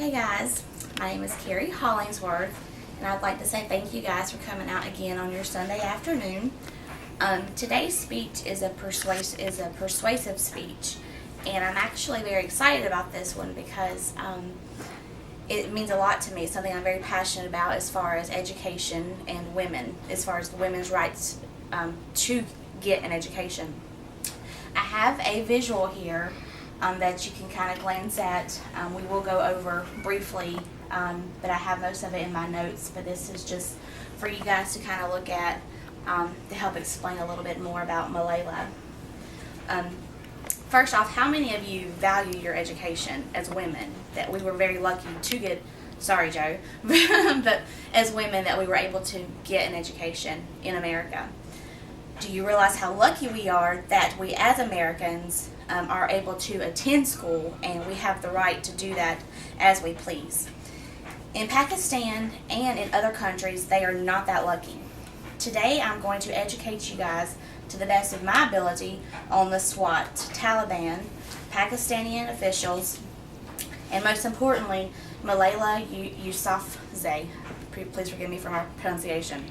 Hey guys, my name is Carrie Hollingsworth, and I'd like to say thank you guys for coming out again on your Sunday afternoon. Today's speech is a persuasive speech, and I'm actually very excited about this one because it means a lot to me. It's something I'm very passionate about as far as education and women, as far as women's rights to get an education. I have a visual here that you can kind of glance at. We will go over briefly, but I have most of it in my notes, but this is just for you guys to kind of look at to help explain a little bit more about Malayla. First off, how many of you value your education as women? That we were very lucky to get, sorry Joe, but as women that we were able to get an education in America. Do you realize how lucky we are that we as Americans are able to attend school, and we have the right to do that as we please? In Pakistan and in other countries, they are not that lucky. Today I'm going to educate you guys to the best of my ability on the SWAT, Taliban, Pakistani officials, and most importantly, Malayla Yousafzai. Please forgive me for my pronunciation.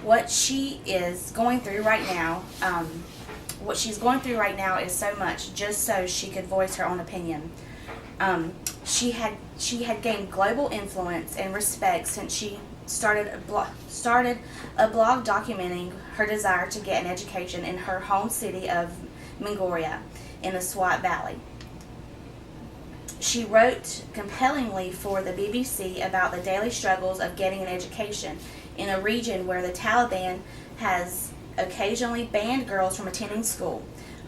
What she is going through right now, what she's going through right now is so much just so she could voice her own opinion. She had gained global influence and respect since she started a blog documenting her desire to get an education in her home city of Mongolia in the Swat Valley. She wrote compellingly for the BBC about the daily struggles of getting an education in a region where the Taliban has occasionally banned girls from attending school.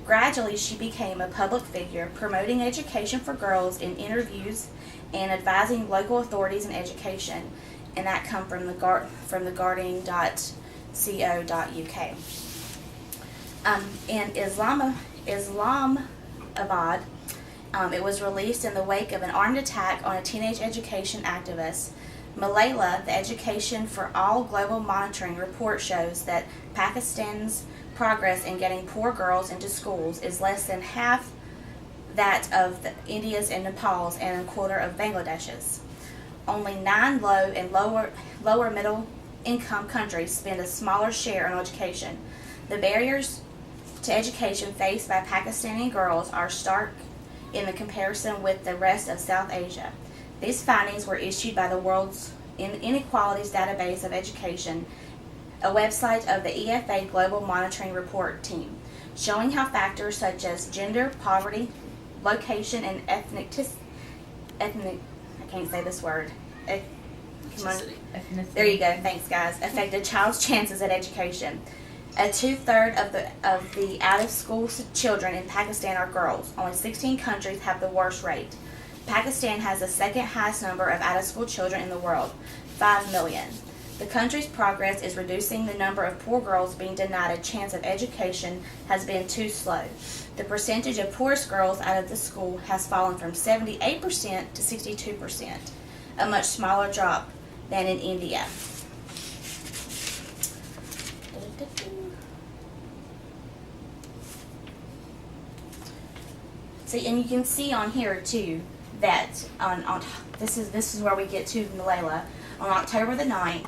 Gradually, she became a public figure, promoting education for girls in interviews and advising local authorities in education, and that come from the guardian.co.uk. In Islamabad, it was released in the wake of an armed attack on a teenage education activist. Malayla, the Education for All Global Monitoring report shows that Pakistan's progress in getting poor girls into schools is less than half that of India's and Nepal's and a quarter of Bangladesh's. Only 9 low and lower middle income countries spend a smaller share on education. The barriers to education faced by Pakistani girls are stark in the comparison with the rest of South Asia. These findings were issued by the World's Inequalities Database of Education, a website of the EFA Global Monitoring Report Team, showing how factors such as gender, poverty, location, and ethnicity. I can't say this word. Ethnicity. There you go. Thanks, guys. Affect a child's chances at education. 2/3 of the out-of-school children in Pakistan are girls. Only 16 countries have the worst rate. Pakistan has the second highest number of out-of-school children in the world, 5 million. The country's progress is reducing the number of poor girls being denied a chance of education has been too slow. The percentage of poorest girls out of the school has fallen from 78% to 62%, a much smaller drop than in India. See, and you can see on here too that on this is where we get to Malayla. On October the 9th,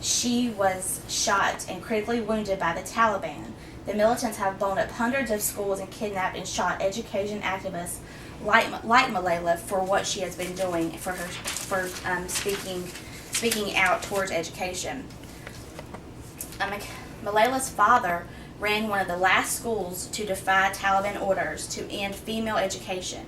she was shot and critically wounded by the Taliban. The militants have blown up hundreds of schools and kidnapped and shot education activists like Malayla for what she has been doing for speaking out towards education. Malayla's father ran one of the last schools to defy Taliban orders to end female education.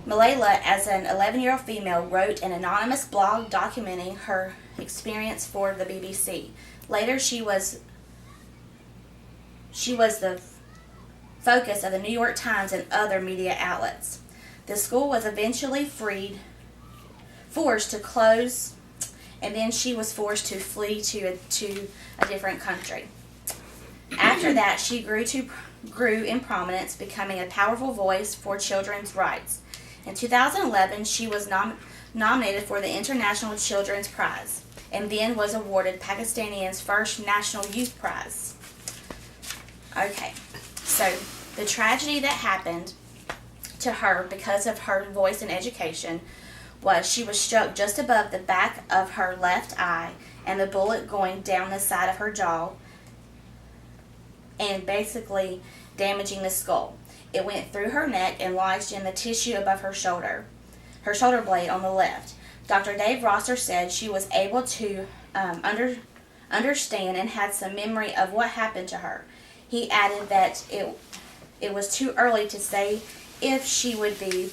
Malayla, as an 11-year-old female, wrote an anonymous blog documenting her experience for the BBC. Later, she was the focus of the New York Times and other media outlets. The school was eventually forced to close, and then she was forced to flee to a different country. After that, she grew in prominence, becoming a powerful voice for children's rights. In 2011, she was nominated for the International Children's Prize, and then was awarded Pakistani's first National Youth Prize. Okay, so the tragedy that happened to her because of her voice in education was she was struck just above the back of her left eye, and the bullet going down the side of her jaw and basically damaging the skull. It went through her neck and lodged in the tissue above her shoulder blade on the left. Dr. Dave Rosser said she was able to understand and had some memory of what happened to her. He added that it was too early to say if she would be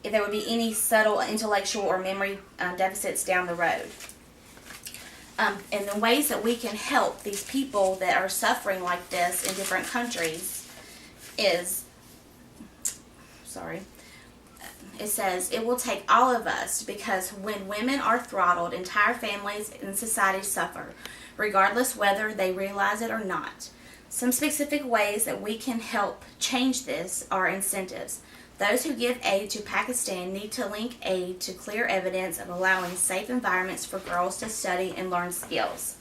if there would be any subtle intellectual or memory deficits down the road. And the ways that we can help these people that are suffering like this in different countries is, it says, it will take all of us, because when women are throttled, entire families and societies suffer, regardless whether they realize it or not. Some specific ways that we can help change this are incentives. Those who give aid to Pakistan need to link aid to clear evidence of allowing safe environments for girls to study and learn skills.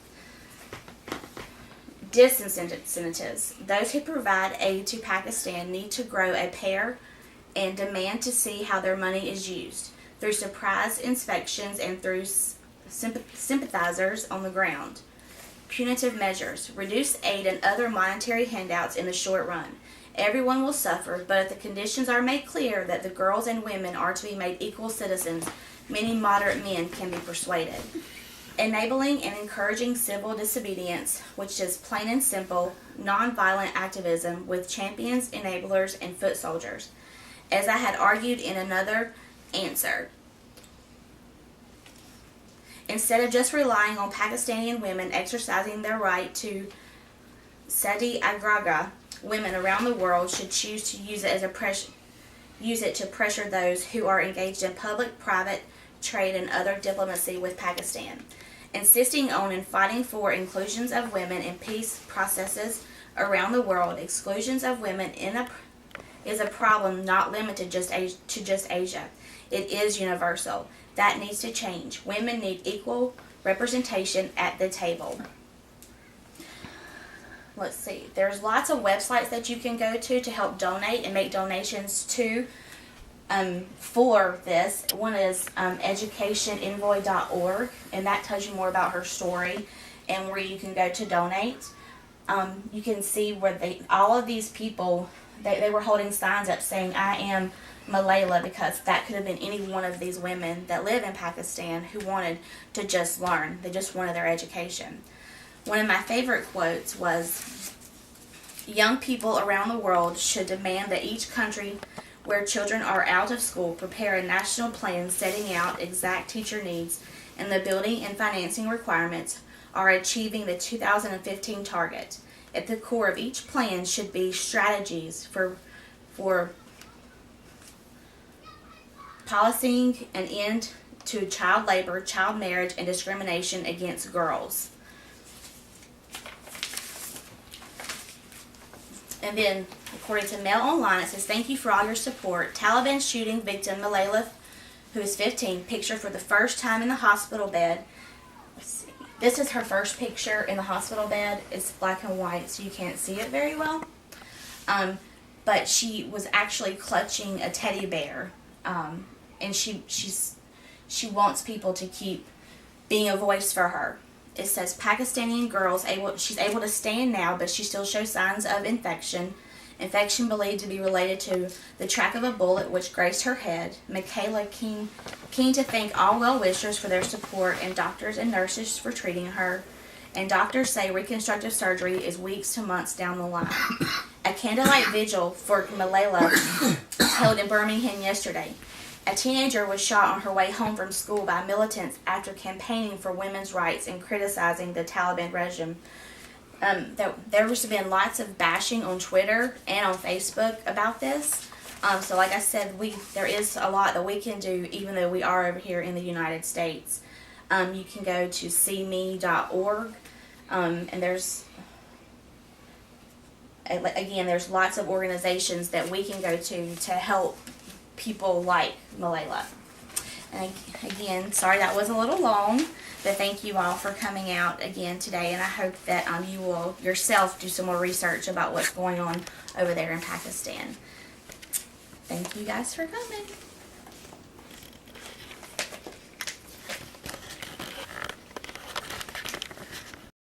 Disincentives. Those who provide aid to Pakistan need to grow a pair and demand to see how their money is used, through surprise inspections and through sympathizers on the ground. Punitive measures. Reduce aid and other monetary handouts in the short run. Everyone will suffer, but if the conditions are made clear that the girls and women are to be made equal citizens, many moderate men can be persuaded. Enabling and encouraging civil disobedience, which is plain and simple, non-violent activism with champions, enablers, and foot soldiers. As I had argued in another answer, instead of just relying on Pakistani women exercising their right to Sadi Agraga, women around the world should choose to use it to pressure those who are engaged in public, private, trade, and other diplomacy with Pakistan. Insisting on and fighting for inclusions of women in peace processes around the world. Exclusions of women is a problem not limited to just Asia. It is universal. That needs to change. Women need equal representation at the table. Let's see. There's lots of websites that you can go to help donate and make donations to for this. One is educationenvoy.org, and that tells you more about her story and where you can go to donate. You can see where all of these people, they were holding signs up saying, "I am Malayla," because that could have been any one of these women that live in Pakistan who wanted to just learn. They just wanted their education. One of my favorite quotes was, "Young people around the world should demand that each country where children are out of school prepare a national plan setting out exact teacher needs and the building and financing requirements are achieving the 2015 target. At the core of each plan should be strategies for policing an end to child labor, child marriage, and discrimination against girls." And then, according to Mail Online, it says, "Thank you for all your support. Taliban shooting victim Malayla, who is 15, pictured for the first time in the hospital bed." Let's see. This is her first picture in the hospital bed. It's black and white, so you can't see it very well. But she was actually clutching a teddy bear, and she wants people to keep being a voice for her. It says, "Pakistani girls she's able to stand now, but she still shows signs of infection. Infection believed to be related to the track of a bullet which grazed her head. Michaela keen to thank all well-wishers for their support and doctors and nurses for treating her. And doctors say reconstructive surgery is weeks to months down the line." A candlelight vigil for Malayla held in Birmingham yesterday. A teenager was shot on her way home from school by militants after campaigning for women's rights and criticizing the Taliban regime. There has been lots of bashing on Twitter and on Facebook about this. So like I said, there is a lot that we can do even though we are over here in the United States. You can go to seeme.org, and there's lots of organizations that we can go to help people like Malayla. And again, sorry that was a little long, but thank you all for coming out again today, and I hope that you will yourself do some more research about what's going on over there in Pakistan. thank you guys for coming.